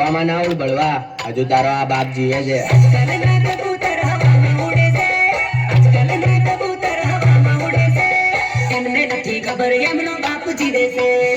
હવામાં ના ઉડબળવા હજુ તારો આ બાપ જીવે છે. એમને નથી ખબર એમનો બાપ જીવે છે.